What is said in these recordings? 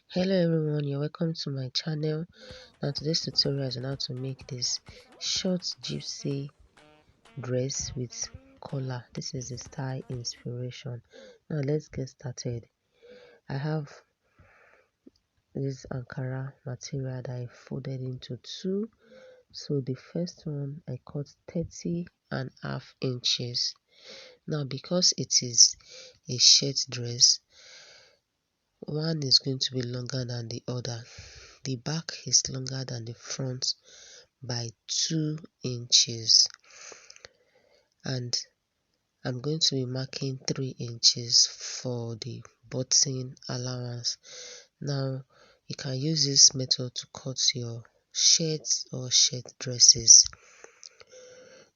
Hello everyone, you're welcome to my channel. Now today's tutorial is on how to make this short gypsy dress with collar. This is the style inspiration. Now let's get started. I have this Ankara material that I folded into two. So the first one I cut 30.5 inches. Now because it is a shirt dress, one is going to be longer than the other. The back is longer than the front by 2 inches, and I'm going to be marking 3 inches for the button allowance. Now you can use this method to cut your shirts or shirt dresses.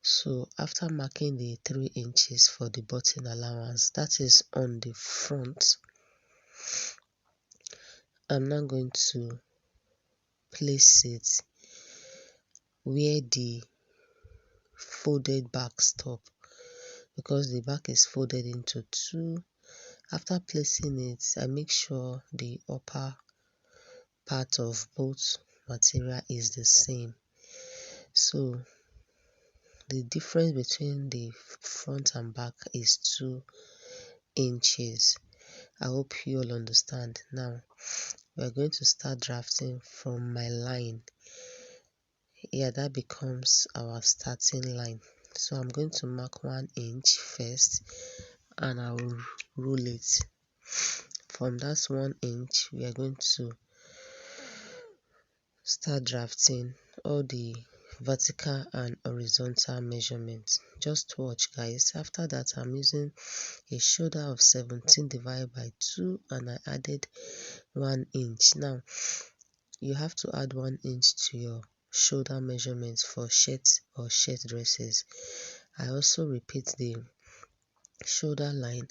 So after marking the 3 inches for the button allowance, that is on the front, I'm now going to place it where the folded back stop, because the back is folded into two. After placing it, I make sure the upper part of both material is the same. So the difference between the front and back is 2 inches. I hope you all understand. Now we are going to start drafting from my line. Yeah, that becomes our starting line. So I'm going to mark 1 inch first and I will rule it. From that 1 inch, we are going to start drafting all the vertical and horizontal measurements. Just watch, guys. After that, I'm using a shoulder of 17 divided by 2 and I added 1 inch. Now you have to add 1 inch to your shoulder measurements for shirts or shirt dresses. I also repeat the shoulder line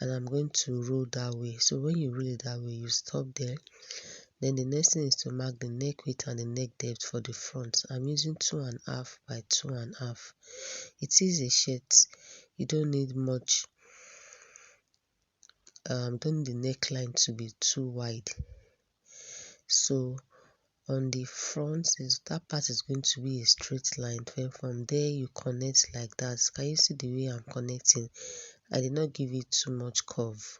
and I'm going to roll that way. So when you roll it that way, you stop there. Then the next thing is to mark the neck width and the neck depth for the front. I'm using 2.5 by 2.5. It is a shirt. You don't need much. Don't need the neckline to be too wide. So on the front, that part is going to be a straight line. Then from there you connect like that. Can you see the way I'm connecting? I did not give it too much curve.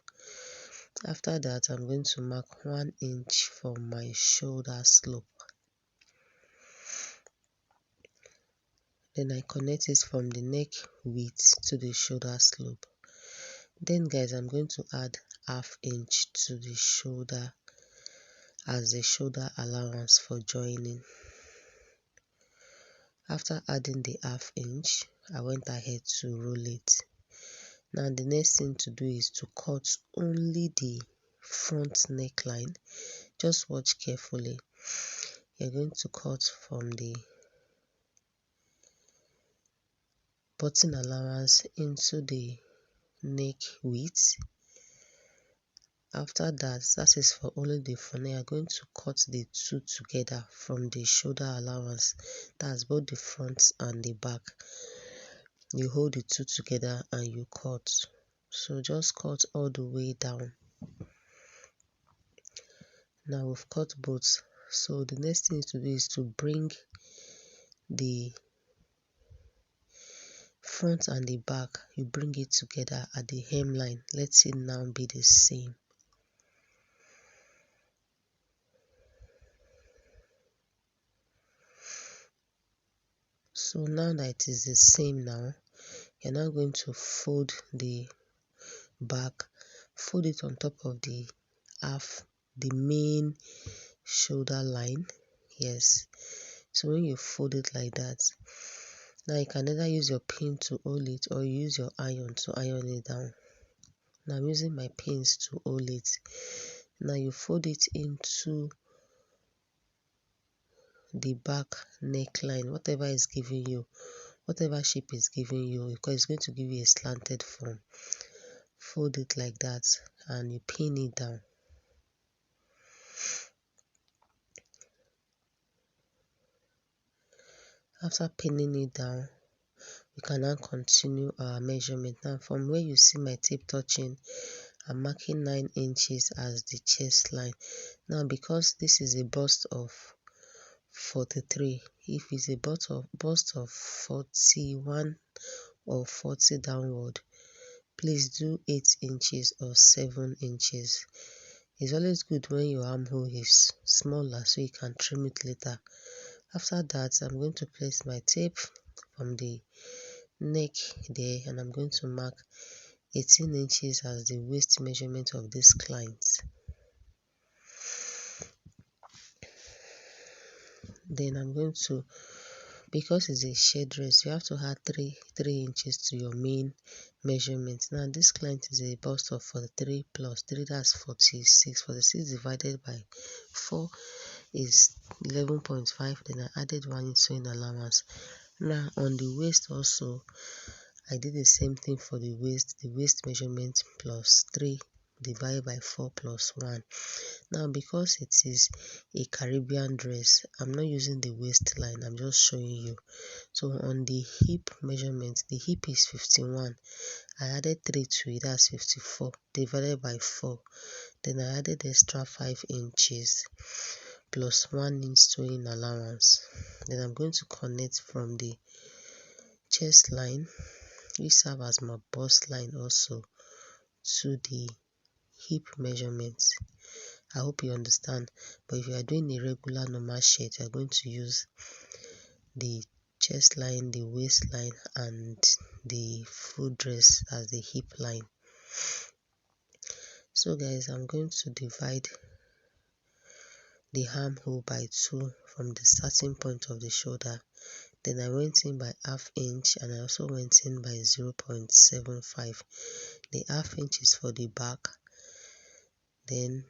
After that, I'm going to mark 1 inch for my shoulder slope. Then I connect it from the neck width to the shoulder slope. Then guys, I'm going to add ½ inch to the shoulder as the shoulder allowance for joining. After adding the ½ inch, I went ahead to roll it. Now the next thing to do is to cut only the front neckline. Just watch carefully. You're going to cut from the button allowance into the neck width. After that is for only the front. You are going to cut the two together from the shoulder allowance. That's both the front and the back. You hold the two together and you cut. So just cut all the way down. Now we've cut both. So the next thing to do is to bring the front and the back. You bring it together at the hemline. Let it now be the same. So now that it is the same now, you're now going to fold the back, fold it on top of the main shoulder line. Yes. So when you fold it like that, now you can either use your pin to hold it or use your iron to iron it down. Now I'm using my pins to hold it. Now you fold it into the back neckline, whatever is giving you, whatever shape is giving you, because it's going to give you a slanted form. Fold it like that and you pin it down. After pinning it down, we can now continue our measurement. Now from where you see my tape touching, I'm marking 9 inches as the chest line. Now because this is a bust of 43, if it's a bust of 41 or 40 downward, please do 8 inches or 7 inches. It's always good when your armhole is smaller so you can trim it later. After that, I'm going to place my tape from the neck there, and I'm going to mark 18 inches as the waist measurement of this client. Then I'm going to, because it's a shade dress, you have to add 3 inches to your main measurement. Now this client is a bust of 43 plus 3, that's 46. 46 divided by 4 is 11.5. Then I added 1 sewing allowance. Now on the waist also, I did the same thing for the waist measurement plus 3 divided by 4 plus 1. Now because it is a Caribbean dress, I'm not using the waistline, I'm just showing you. So on the hip measurement, the hip is 51. I added 3 to it, that's 54 divided by 4. Then I added extra 5 inches plus 1 inch sewing allowance. Then I'm going to connect from the chest line, which serve as my bust line also, to the hip measurement. I hope you understand. But if you are doing a regular normal shirt, you are going to use the chest line, the waistline, and the full dress as the hip line. So guys, I'm going to divide the armhole by 2 from the starting point of the shoulder. Then I went in by ½ inch, and I also went in by 0.75. The ½ inch is for the back. Then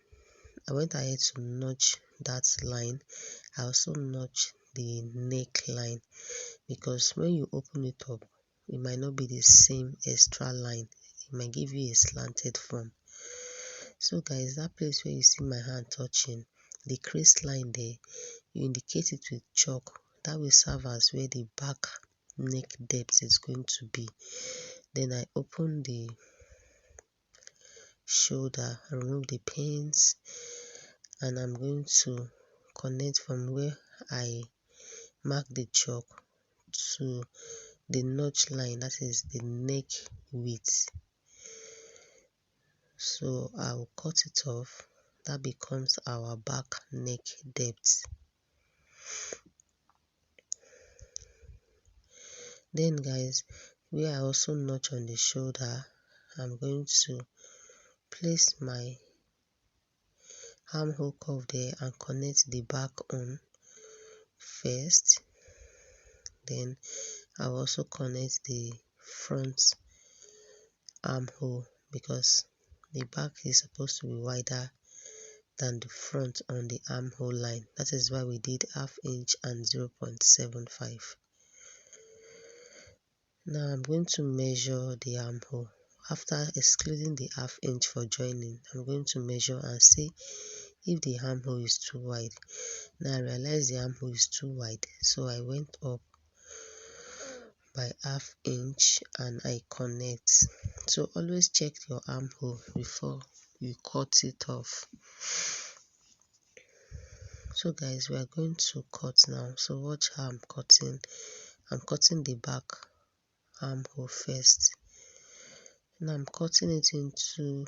I went ahead to notch that line. I also notch the neckline, because when you open it up, it might not be the same extra line. It might give you a slanted form. So guys, that place where you see my hand touching, the crease line there, you indicate it with chalk. That will serve as where the back neck depth is going to be. Then I open the shoulder, remove the pins, and I'm going to connect from where I mark the chalk to the notch line, that is the neck width. So I'll cut it off. That becomes our back neck depth. Then guys, where I also notch on the shoulder, I'm going to place my armhole curve there and connect the back on first. Then I'll also connect the front armhole, because the back is supposed to be wider than the front on the armhole line. That is why we did ½ inch and 0.75. Now I'm going to measure the armhole. After excluding the ½ inch for joining, I'm going to measure and see if the armhole is too wide. Now I realized the armhole is too wide, so I went up by ½ inch and I connect. So always check your armhole before you cut it off. So guys, we are going to cut now. So watch how I'm cutting. I'm cutting the back armhole first. Now I'm cutting it into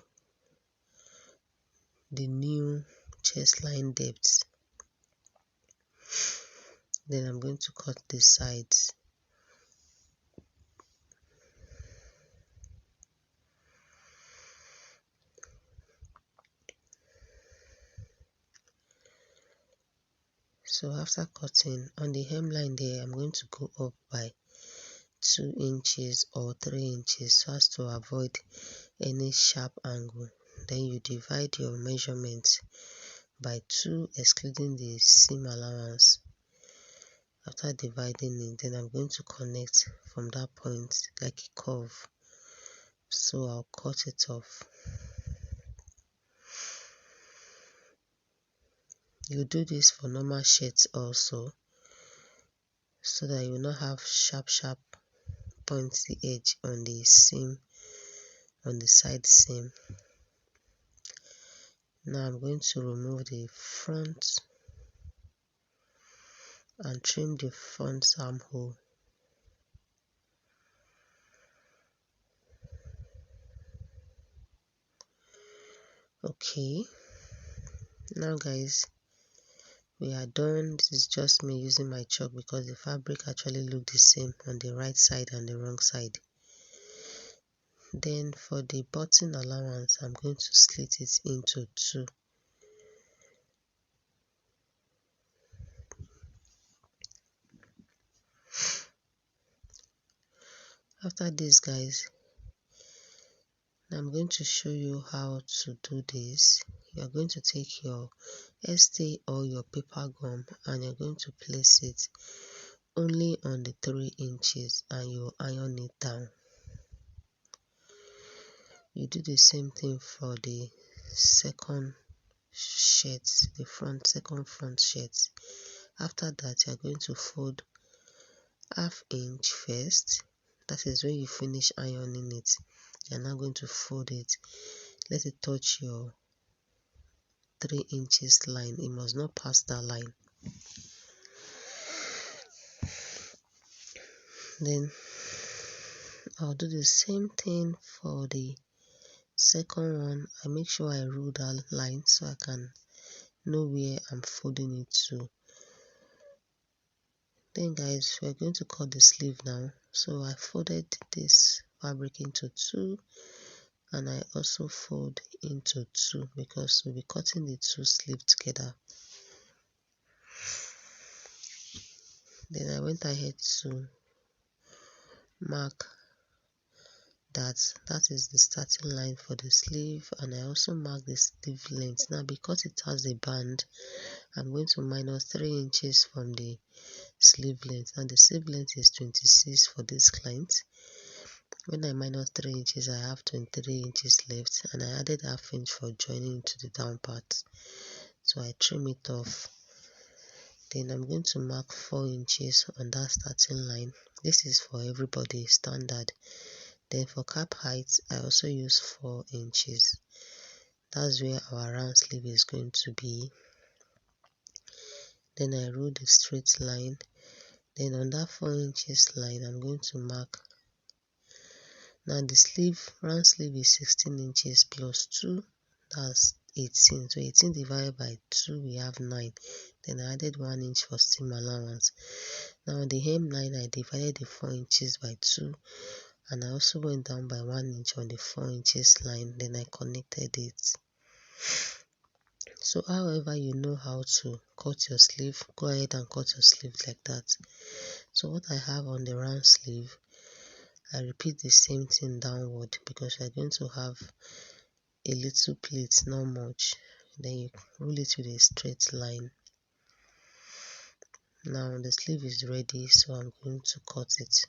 the new chest line depth. Then I'm going to cut the sides. So after cutting on the hemline there, I'm going to go up by 2 inches or 3 inches so as to avoid any sharp angle. Then you divide your measurement by 2, excluding the seam allowance. After dividing it, then I'm going to connect from that point like a curve. So I'll cut it off. You do this for normal shirts also, so that you will not have sharp pointy edge on the seam, on the side seam. Now I'm going to remove the front and trim the front armhole. Okay, now guys, we are done. This is just me using my chalk because the fabric actually look the same on the right side and the wrong side. Then for the button allowance, I'm going to slit it into two. After this guys, I'm going to show you how to do this. You're going to take your stay or your paper gum and you're going to place it only on the 3 inches and you iron it down. You do the same thing for the second shirt, the second front shirt. After that, you're going to fold ½ inch first. That is when you finish ironing it. You're now going to fold it. Let it touch your 3 inches line. It must not pass that line. Then I'll do the same thing for the second one. I make sure I rule that line so I can know where I'm folding it to. Then guys, we're going to cut the sleeve now. So I folded this fabric into two and I also fold into two because we'll be cutting the two sleeves together. Then I went ahead to mark that is the starting line for the sleeve, and I also mark the sleeve length. Now because it has a band, I'm going to minus 3 inches from the sleeve length, and the sleeve length is 26 for this client. When I minus 3 inches, I have 23 inches left, and I added ½ inch for joining to the down part. So I trim it off. Then I'm going to mark 4 inches on that starting line. This is for everybody standard. Then for cap height, I also use 4 inches. That's where our round sleeve is going to be. Then I rule the straight line. Then on that 4 inches line, I'm going to mark. Now the sleeve, round sleeve is 16 inches plus 2, that's 18. So 18 divided by 2, we have 9. Then I added 1 inch for seam allowance. Now on the hemline, I divided the 4 inches by 2, and I also went down by 1 inch on the 4 inches line. Then I connected it. So however you know how to cut your sleeve, go ahead and cut your sleeve like that. So what I have on the round sleeve, I repeat the same thing downward because you're going to have a little pleat, not much. Then you rule it with a straight line. Now the sleeve is ready, so I'm going to cut it.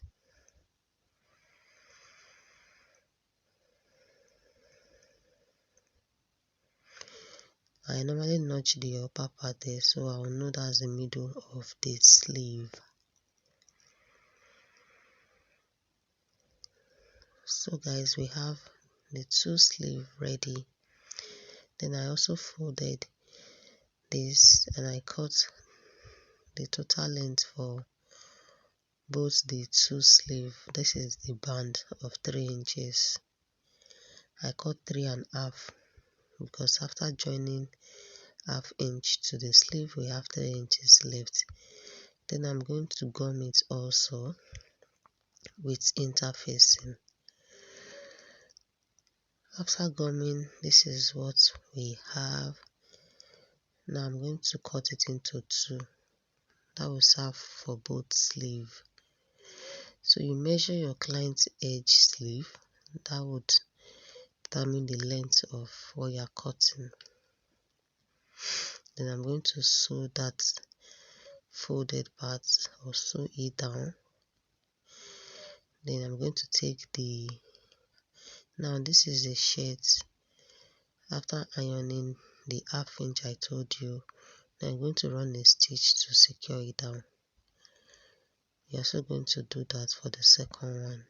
I normally notch the upper part there, so I will know that's the middle of the sleeve. So guys, we have the two sleeve ready. Then I also folded this and I cut the total length for both the two sleeve. This is the band of 3 inches. I cut 3½ because after joining ½ inch to the sleeve, we have 3 inches left. Then I'm going to gum it also with interfacing. After gumming, this is what we have. Now I'm going to cut it into two. That will serve for both sleeve. So you measure your client's edge sleeve. That would determine the length of what you are cutting. Then I'm going to sew that folded part or sew it down. Then I'm going to take the, now this is a shirt. After ironing the ½ inch I told you, I'm going to run a stitch to secure it down. You're also going to do that for the second one.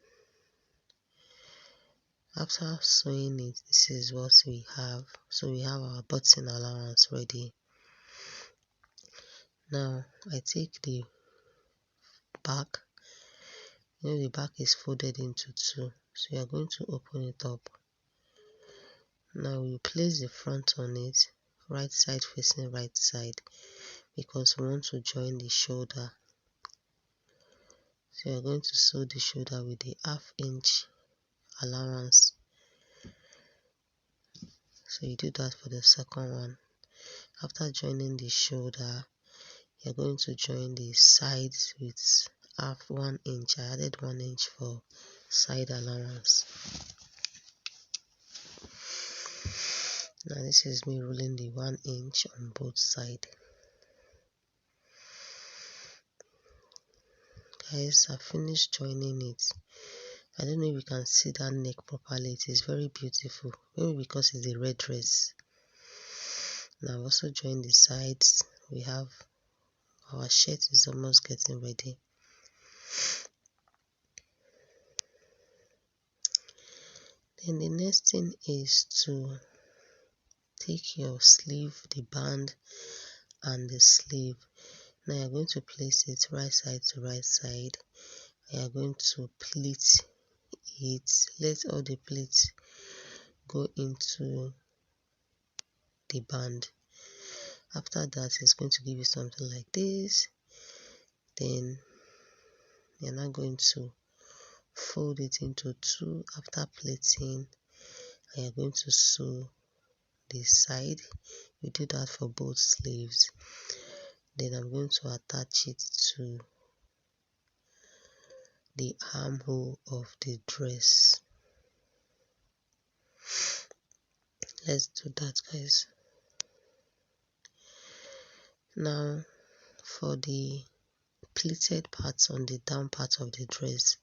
After sewing it, this is what we have. So we have our button allowance ready. Now I take the back. The back is folded into two, so you are going to open it up. Now we place the front on it, right side facing right side, because we want to join the shoulder. So you are going to sew the shoulder with the 1/2 inch allowance. So you do that for the second one. After joining the shoulder, you're going to join the sides with 1/2 inch. I added 1 inch for side allowance. Now this is me rolling the 1 inch on both sides. Guys, I finished joining it. I don't know if you can see that neck properly. It is very beautiful, maybe because it's a red dress. Now I've also joined the sides. We have our shirt is almost getting ready. Then the next thing is to take your sleeve, the band and the sleeve. Now you're going to place it right side to right side. You are going to pleat it. Let all the pleats go into the band. After that, it's going to give you something like this. Then you're now going to fold it into two after pleating, and you're going to sew the side. You do that for both sleeves. Then I'm going to attach it to the armhole of the dress. Let's do that, guys. Now for the pleated parts on the down part of the dress,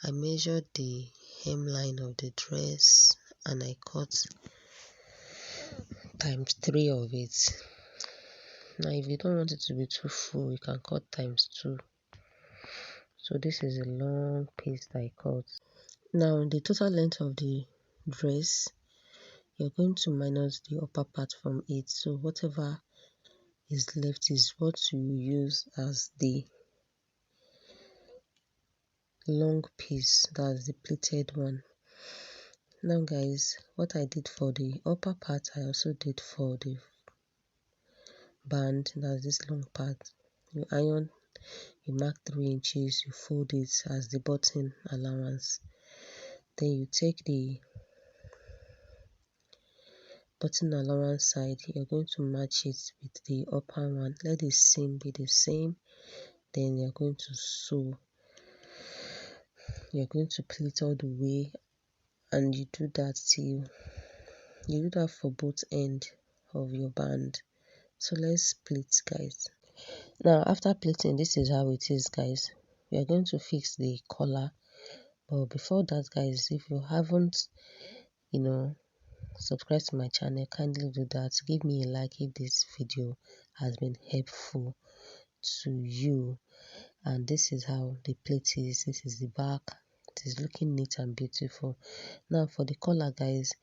I measured the hemline of the dress and I cut ×3 of it. Now if you don't want it to be too full, you can cut ×2. So this is a long piece that I cut. Now the total length of the dress, you're going to minus the upper part from it. So whatever is left is what you use as the long piece, that's the pleated one. Now guys, what I did for the upper part, I also did for the band, that's this long part. You iron, you mark 3 inches, you fold it as the button allowance. Then you take the button allowance side, you're going to match it with the upper one. Let the seam be the same. Then you're going to sew. You're going to pleat all the way, and you do that for both ends of your band. So let's pleat, guys. Now after pleating, this is how it is, guys. We are going to fix the collar, but before that, guys, if you haven't subscribe to my channel, kindly do that. Give me a like if this video has been helpful to you. And this is how the plate is. This is the back. It is looking neat and beautiful. Now for the collar, guys,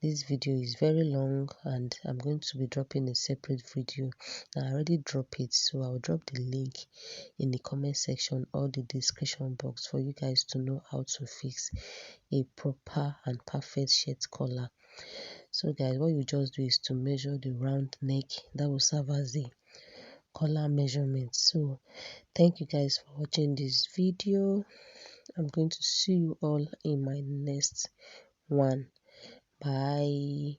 this video is very long and I'm going to be dropping a separate video. Now I already dropped it, so I'll drop the link in the comment section or the description box for you guys to know how to fix a proper and perfect shirt collar. So guys, what you just do is to measure the round neck. That will serve as the collar measurement. So thank you guys for watching this video. I'm going to see you all in my next one. Bye.